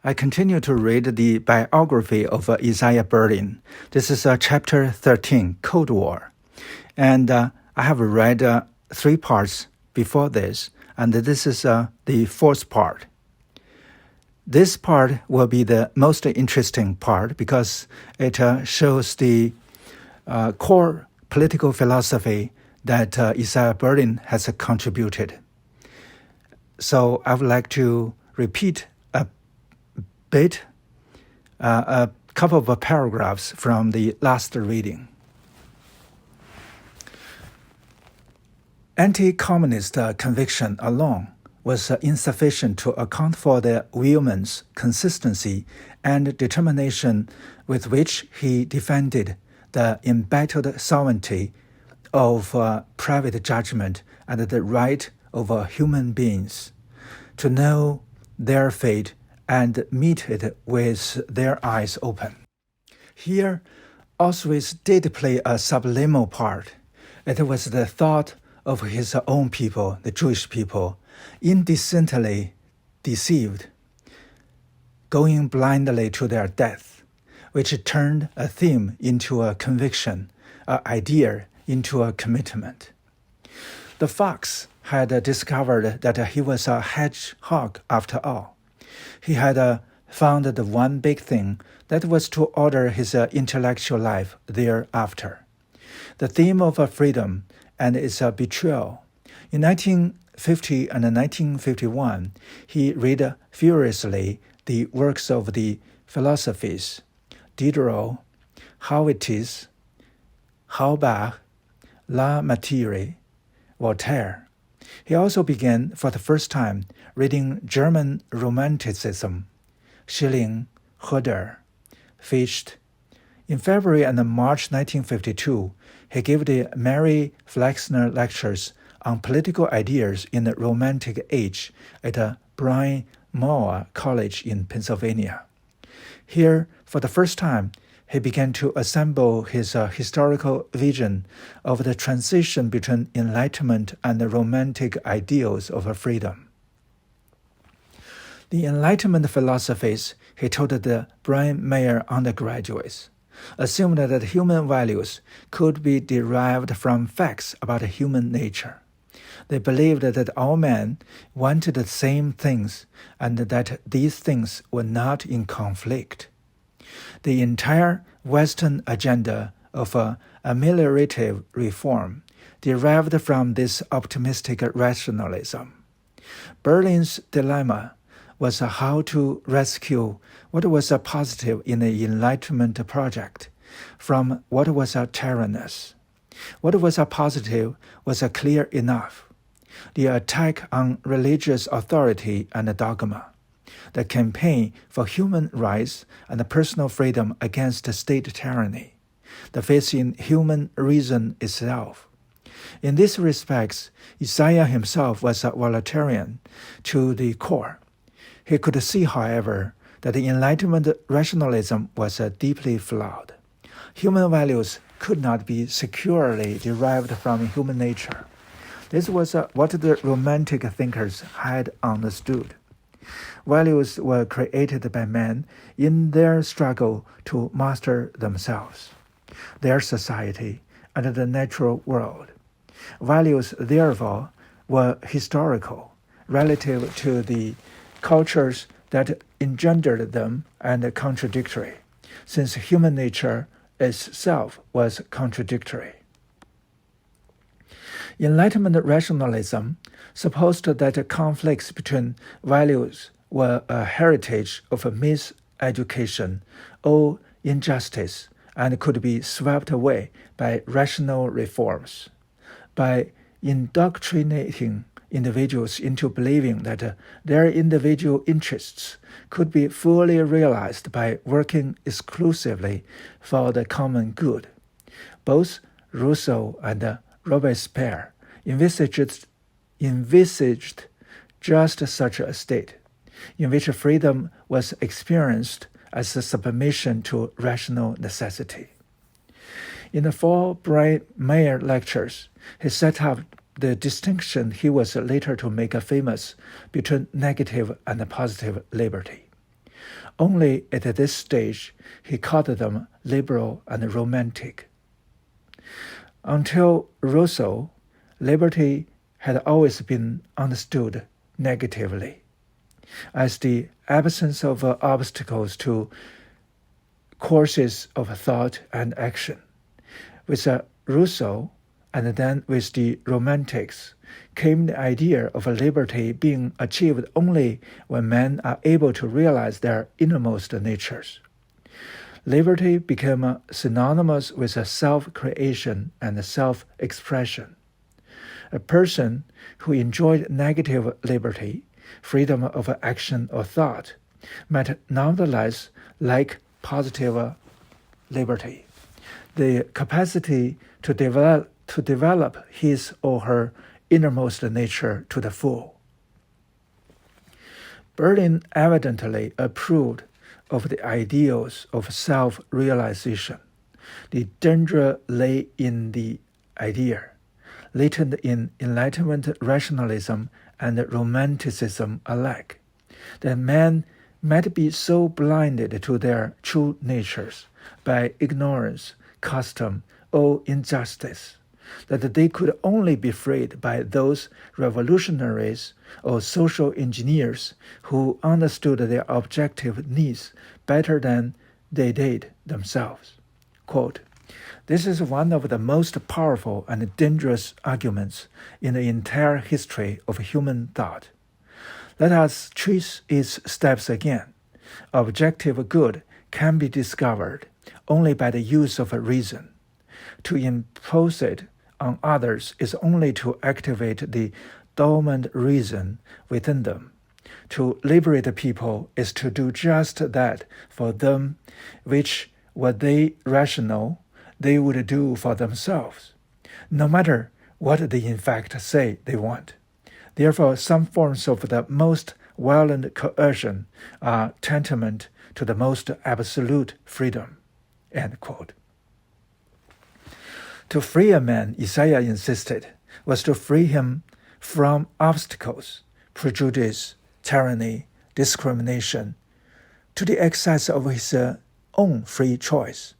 I continue to read the biography of Isaiah Berlin. This is chapter 13, Cold War. And I have read 3 parts before this, and this is the 4th part. This part will be the most interesting part because it shows the core political philosophy that Isaiah Berlin has contributed. So I would like to repeat a couple of paragraphs from the last reading. Anti-communist conviction alone was insufficient to account for the Wheelman's consistency and determination with which he defended the embattled sovereignty of private judgment and the right of human beings to know their fate and meet it with their eyes open. Here, Auschwitz did play a subliminal part. It was the thought of his own people, the Jewish people, indecently deceived, going blindly to their death, which turned a theme into a conviction, an idea into a commitment. The fox had discovered that he was a hedgehog after all. He had found the one big thing that was to order his intellectual life thereafter. The theme of freedom and its betrayal. In 1950 and 1951, he read furiously the works of the philosophies Diderot, Helvetius, Halbach, Lamartine, Voltaire. He also began for the first time reading German Romanticism, Schelling, Herder, Fichte. In February and March 1952, he gave the Mary Flexner Lectures on Political Ideas in the Romantic Age at Bryn Mawr College in Pennsylvania. Here, for the first time, he began to assemble his historical vision of the transition between Enlightenment and the Romantic ideals of freedom. The Enlightenment philosophies, he told the Bryn Mawr undergraduates, assumed that human values could be derived from facts about human nature. They believed that all men wanted the same things and that these things were not in conflict. The entire Western agenda of ameliorative reform derived from this optimistic rationalism. Berlin's dilemma was how to rescue what was positive in the Enlightenment project from what was tyrannous. What was positive was clear enough. The attack on religious authority and dogma, the campaign for human rights and personal freedom against state tyranny, the faith in human reason itself. In these respects, Isaiah himself was a Voltairean to the core. He could see, however, that the Enlightenment rationalism was deeply flawed. Human values could not be securely derived from human nature. This was what the Romantic thinkers had understood. Values were created by men in their struggle to master themselves, their society, and the natural world. Values, therefore, were historical, relative to the cultures that engendered them and contradictory, since human nature itself was contradictory. Enlightenment rationalism supposed that conflicts between values were a heritage of miseducation or injustice and could be swept away by rational reforms. By indoctrinating individuals into believing that their individual interests could be fully realized by working exclusively for the common good. Both Rousseau and Robespierre envisaged just such a state, in which freedom was experienced as a submission to rational necessity. In the 4 Bryn Mawr lectures, he set up the distinction he was later to make famous between negative and positive liberty. Only at this stage he called them liberal and romantic. Until Rousseau, liberty had always been understood negatively, as the absence of obstacles to courses of thought and action. With Rousseau, and then with the Romantics, came the idea of liberty being achieved only when men are able to realize their innermost natures. Liberty became synonymous with self-creation and self-expression. A person who enjoyed negative liberty, freedom of action or thought, might nonetheless like positive liberty, the capacity to develop his or her innermost nature to the full. Berlin evidently approved of the ideals of self-realization. The danger lay in the idea, latent in Enlightenment rationalism and Romanticism alike, that men might be so blinded to their true natures by ignorance, custom, or injustice, that they could only be freed by those revolutionaries or social engineers who understood their objective needs better than they did themselves. Quote, "This is one of the most powerful and dangerous arguments in the entire history of human thought. Let us trace its steps again. Objective good can be discovered only by the use of reason. To impose it on others is only to activate the dormant reason within them. To liberate people is to do just that for them, which, were they rational, they would do for themselves, no matter what they in fact say they want. Therefore, some forms of the most violent coercion are tantamount to the most absolute freedom." End quote. To free a man, Isaiah insisted, was to free him from obstacles, prejudice, tyranny, discrimination, to the exercise of his own free choice.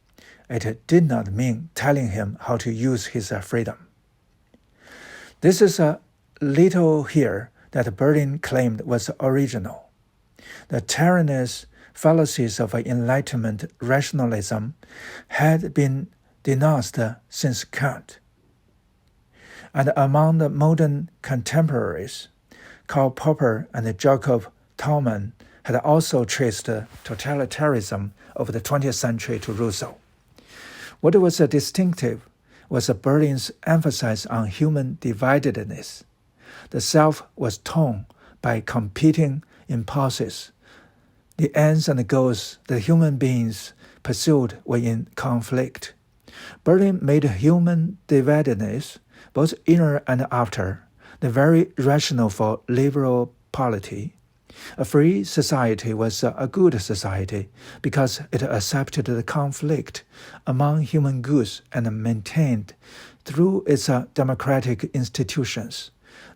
It did not mean telling him how to use his freedom. This is a little here that Berlin claimed was original. The tyrannous fallacies of Enlightenment rationalism had been denounced since Kant. And among the modern contemporaries, Karl Popper and Jacob Taumann had also traced the totalitarianism of the 20th century to Rousseau. What was distinctive was Berlin's emphasis on human dividedness. The self was torn by competing impulses. The ends and goals that human beings pursued were in conflict. Berlin made human dividedness, both inner and outer, the very rationale for liberal polity. A free society was a good society because it accepted the conflict among human goods and maintained, through its democratic institutions,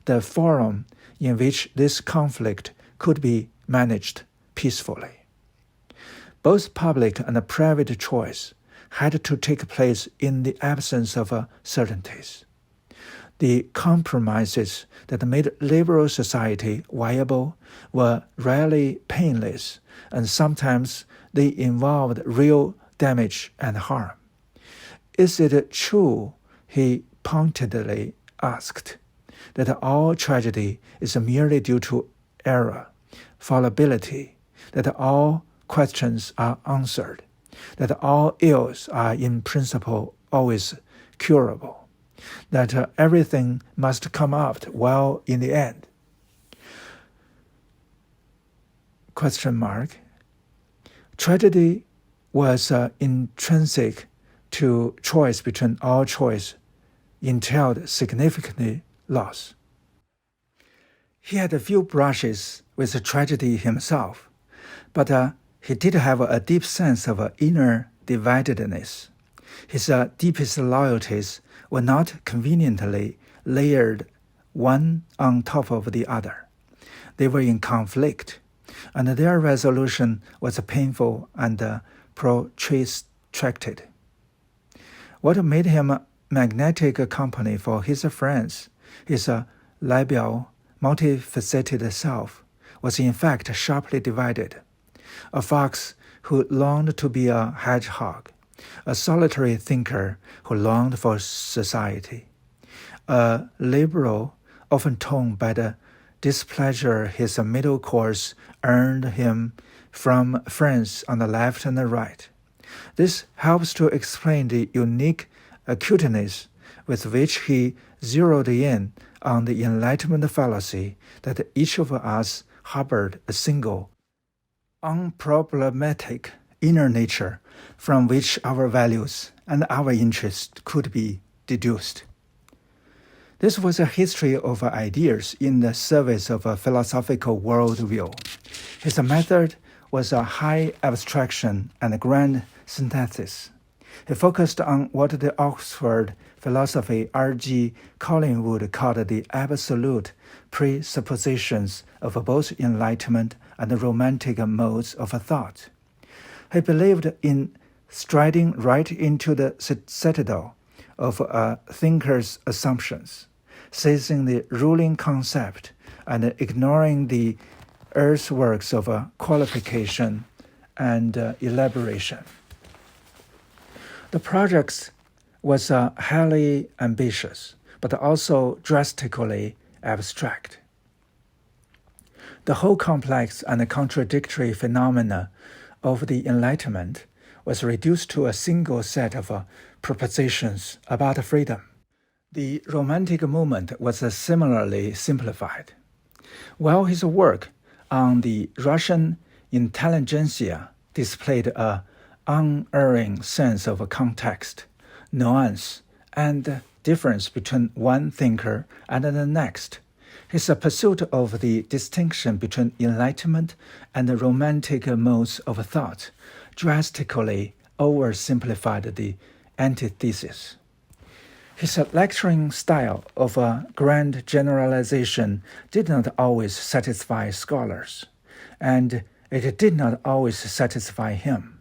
the forum in which this conflict could be managed peacefully. Both public and private choice had to take place in the absence of certainties. The compromises that made liberal society viable were rarely painless, and sometimes they involved real damage and harm. Is it true, he pointedly asked, that all tragedy is merely due to error, fallibility, that all questions are answered, that all ills are in principle always curable, that everything must come out well in the end? Tragedy was intrinsic to choice between all choice, entailed significant loss. He had a few brushes with tragedy himself, but he did have a deep sense of inner dividedness. His deepest loyalties were not conveniently layered one on top of the other. They were in conflict. and their resolution was painful and protracted. What made him a magnetic company for his friends, his labial, multifaceted self, was in fact sharply divided. A fox who longed to be a hedgehog, a solitary thinker who longed for society, a liberal often torn by the displeasure his middle course earned him from friends on the left and the right. This helps to explain the unique acuteness with which he zeroed in on the Enlightenment fallacy that each of us harbored a single, unproblematic inner nature from which our values and our interests could be deduced. This was a history of ideas in the service of a philosophical worldview. His method was a high abstraction and a grand synthesis. He focused on what the Oxford philosopher R.G. Collingwood called the absolute presuppositions of both Enlightenment and the romantic modes of thought. He believed in striding right into the citadel of a thinker's assumptions, seizing the ruling concept and ignoring the earthworks of qualification and elaboration. The project was highly ambitious, but also drastically abstract. The whole complex and contradictory phenomena of the Enlightenment was reduced to a single set of propositions about freedom. The Romantic movement was similarly simplified. While his work on the Russian intelligentsia displayed an unerring sense of context, nuance, and difference between one thinker and the next, his pursuit of the distinction between Enlightenment and the Romantic modes of thought drastically oversimplified the antithesis. His lecturing style of grand generalization did not always satisfy scholars, and it did not always satisfy him,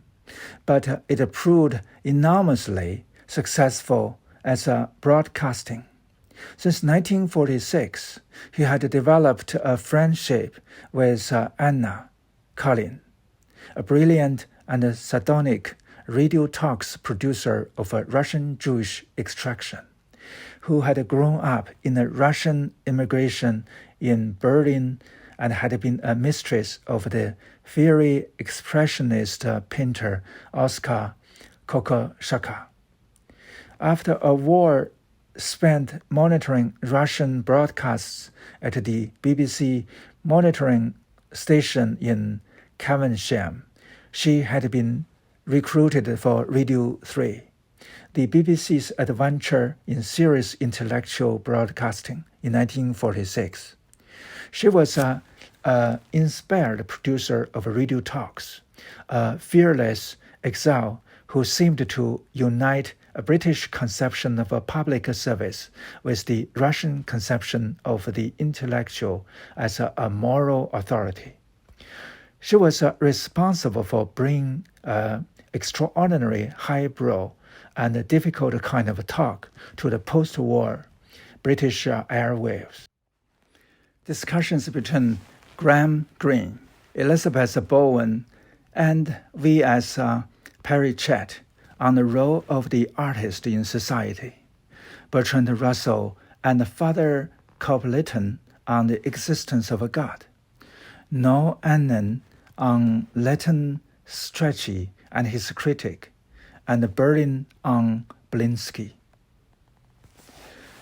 but it proved enormously successful as a broadcasting. Since 1946, he had developed a friendship with Anna Karlin, a brilliant and sardonic radio talks producer of a Russian Jewish extraction, who had grown up in the Russian immigration in Berlin and had been a mistress of the fiery expressionist painter Oskar Kokoschka. After a war spent monitoring Russian broadcasts at the BBC monitoring station in Caversham, she had been recruited for Radio 3, the BBC's adventure in serious intellectual broadcasting in 1946. She was an inspired producer of radio talks, a fearless exile who seemed to unite a British conception of a public service with the Russian conception of the intellectual as a moral authority. She was responsible for bringing extraordinary highbrow and difficult kind of talk to the post-war British airwaves. Discussions between Graham Greene, Elizabeth Bowen, and V.S. Pritchett on the role of the artist in society, Bertrand Russell and Father Copleton on the existence of a God, Noel Annan on Latin Strachey and his critic, and Berlin on Belinsky.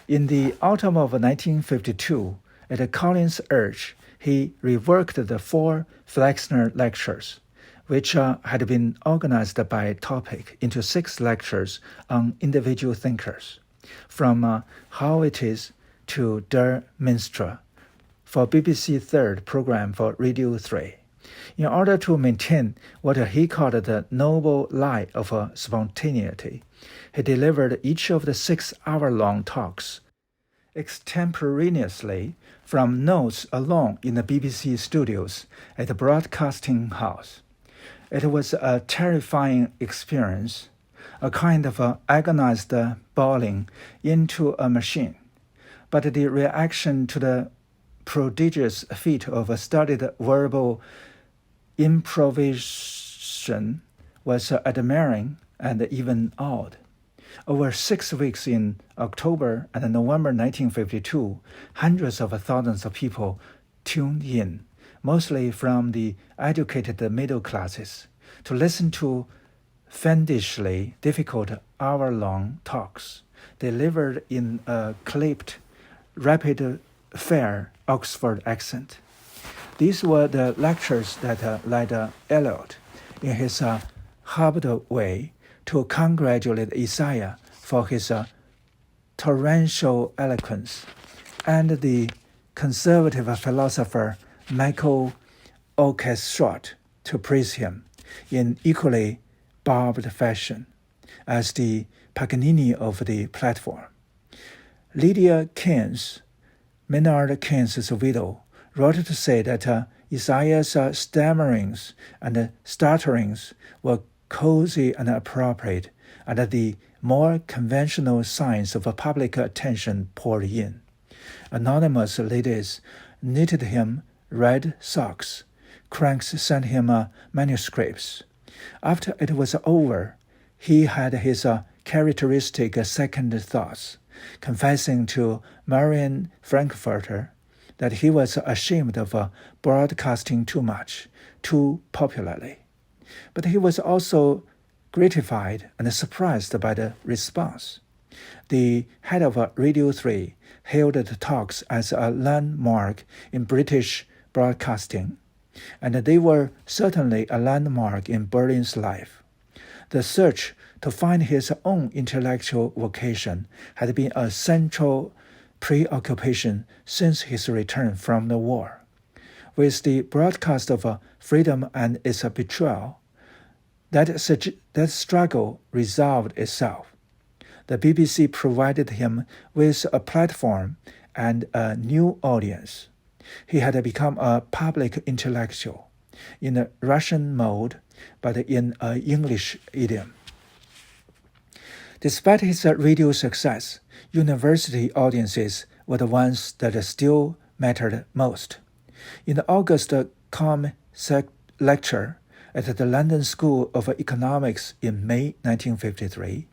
In the autumn of 1952, at Collins' urge, he reworked the 4 Flexner lectures, which had been organized by topic into 6 lectures on individual thinkers, from How It Is to Der Minstrel, for BBC Third program for Radio 3, in order to maintain what he called the noble lie of spontaneity. He delivered each of the 6-hour-long talks extemporaneously from notes alone in the BBC studios at the Broadcasting House. It was a terrifying experience, a kind of agonized bawling into a machine. But the reaction to the prodigious feat of studied verbal improvisation was admiring and even awed. Over 6 weeks in October and November 1952, hundreds of thousands of people tuned in, mostly from the educated middle classes, to listen to fiendishly difficult hour-long talks delivered in a clipped, rapid-fire Oxford accent. These were the lectures that led Eliot, in his harbed way, to congratulate Isaiah for his torrential eloquence, and the conservative philosopher Michael Oakeshott to praise him in equally barbed fashion as the Paganini of the platform. Lydia Keynes, Maynard Keynes' widow, wrote to say that Isaiah's stammerings and stutterings were cozy and appropriate, and the more conventional signs of public attention poured in. Anonymous ladies knitted him red socks. Cranks sent him manuscripts. After it was over, he had his characteristic second thoughts, confessing to Marian Frankfurter that he was ashamed of broadcasting too much, too popularly. But he was also gratified and surprised by the response. The head of Radio 3 hailed the talks as a landmark in British broadcasting, and they were certainly a landmark in Berlin's life. The search to find his own intellectual vocation had been a central preoccupation since his return from the war. With the broadcast of Freedom and its betrayal, that struggle resolved itself. The BBC provided him with a platform and a new audience. He had become a public intellectual, in a Russian mode, but in an English idiom. Despite his radio success, university audiences were the ones that still mattered most. In the August Com-Sec lecture at the London School of Economics in May 1953,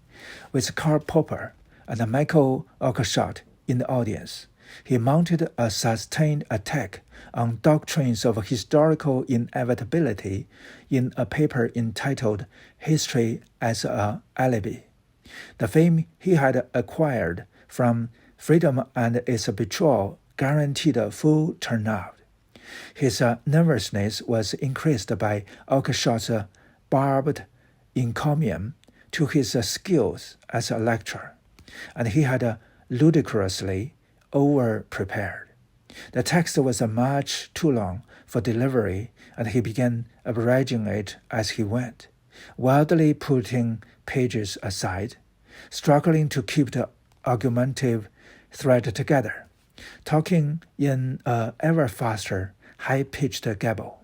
with Karl Popper and Michael Oakeshott in the audience, he mounted a sustained attack on doctrines of historical inevitability in a paper entitled History as an Alibi. The fame he had acquired from Freedom and its betrayal guaranteed a full turnout. His nervousness was increased by Oakeshott's barbed encomium to his skills as a lecturer, and he had ludicrously over-prepared. The text was much too long for delivery, and he began abridging it as he went, wildly putting pages aside, struggling to keep the argumentative thread together, talking in an ever faster, high-pitched gabble.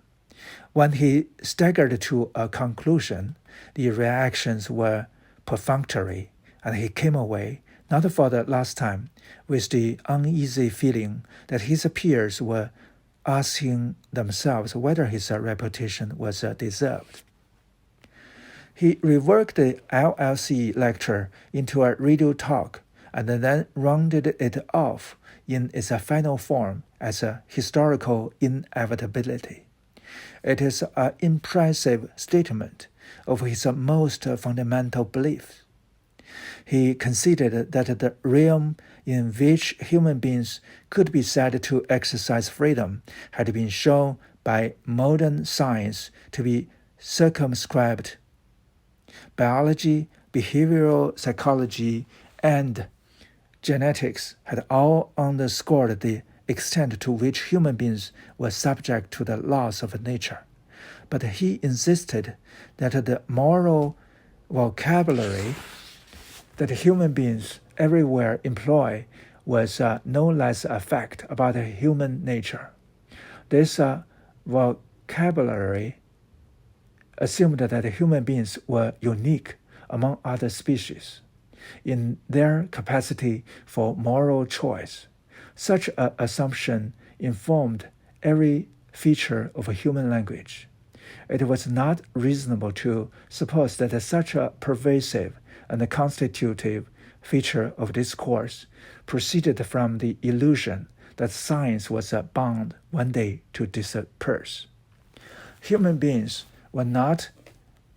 When he staggered to a conclusion, the reactions were perfunctory, and he came away, not for the last time, with the uneasy feeling that his peers were asking themselves whether his reputation was deserved. He reworked the LLC lecture into a radio talk and then rounded it off in its final form as a historical inevitability. It is an impressive statement of his most fundamental beliefs. He conceded that the realm in which human beings could be said to exercise freedom had been shown by modern science to be circumscribed. Biology, behavioral psychology, and genetics had all underscored the extent to which human beings were subject to the laws of nature. But he insisted that the moral vocabulary that human beings everywhere employ was no less a fact about human nature. This vocabulary assumed that human beings were unique among other species in their capacity for moral choice. Such an assumption informed every feature of a human language. It was not reasonable to suppose that such a pervasive and constitutive feature of discourse proceeded from the illusion that science was bound one day to disperse. Human beings were not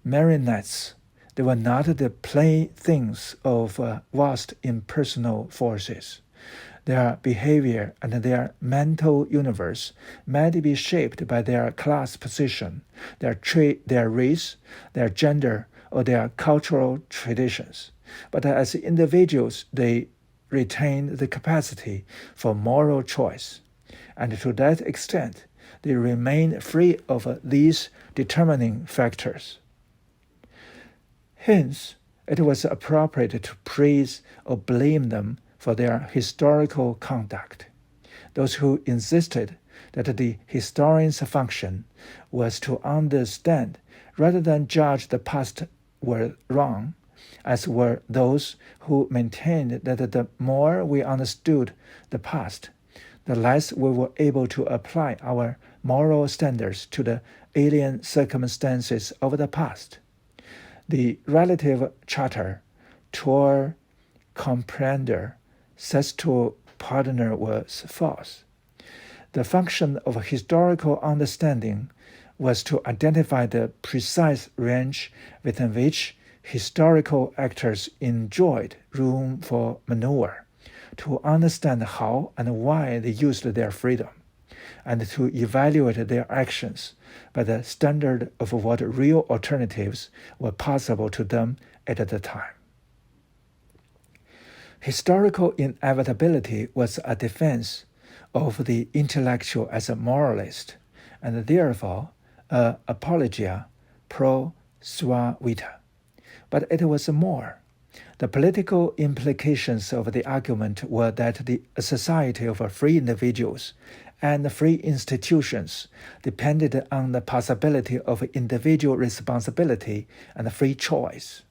marionettes. They were not the playthings of vast impersonal forces. Their behavior and their mental universe might be shaped by their class position, their race, their gender, or their cultural traditions. But as individuals, they retained the capacity for moral choice, and to that extent, they remain free of these determining factors. Hence, it was appropriate to praise or blame them for their historical conduct. Those who insisted that the historian's function was to understand rather than judge the past were wrong, as were those who maintained that the more we understood the past, the less we were able to apply our moral standards to the alien circumstances of the past. The relative charter, tour comprender, sexto partner was false. The function of historical understanding was to identify the precise range within which historical actors enjoyed room for maneuver, to understand how and why they used their freedom, and to evaluate their actions by the standard of what real alternatives were possible to them at the time. Historical inevitability was a defense of the intellectual as a moralist, and therefore an apologia pro sua vita. But it was more. The political implications of the argument were that the society of free individuals and free institutions depended on the possibility of individual responsibility and free choice.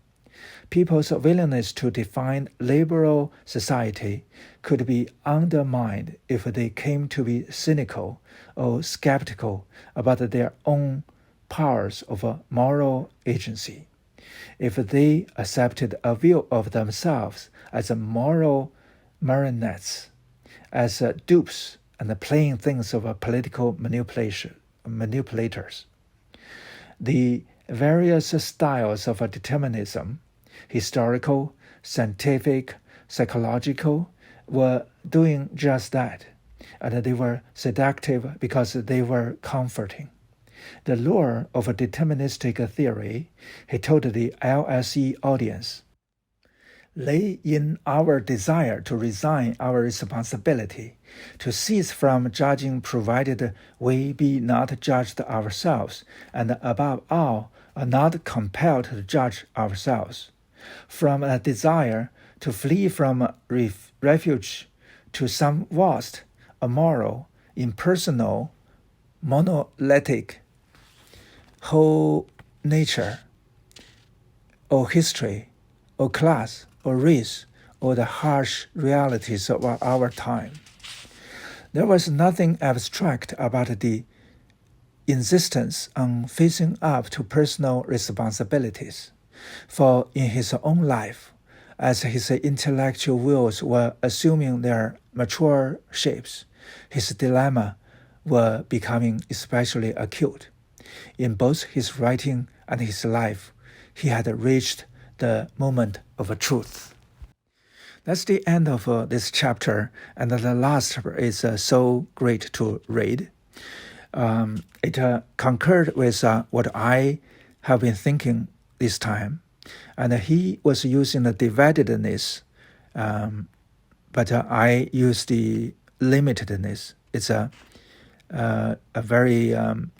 People's willingness to define liberal society could be undermined if they came to be cynical or skeptical about their own powers of moral agency. If they accepted a view of themselves as moral marionettes, as dupes and playing things of political manipulators. The various styles of determinism, historical, scientific, psychological, were doing just that, and they were seductive because they were comforting. The lure of a deterministic theory, he told the LSE audience, lay in our desire to resign our responsibility, to cease from judging provided we be not judged ourselves, and above all, are not compelled to judge ourselves. From a desire to flee from refuge to some vast, immoral, impersonal, monolithic whole nature, or history, or class, or race, or the harsh realities of our time. There was nothing abstract about the insistence on facing up to personal responsibilities, for in his own life, as his intellectual wheels were assuming their mature shapes, his dilemma were becoming especially acute. In both his writing and his life, he had reached the moment of truth. That's the end of this chapter, and the last is so great to read. It concurred with what I have been thinking this time, and he was using the dividedness, but I use the limitedness. It's a very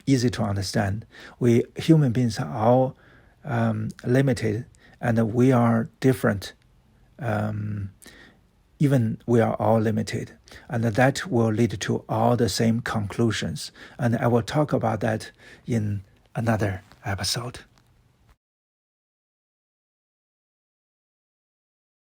easy to understand. We human beings are all limited, and we are different even we are all limited. And that will lead to all the same conclusions. And I will talk about that in another episode.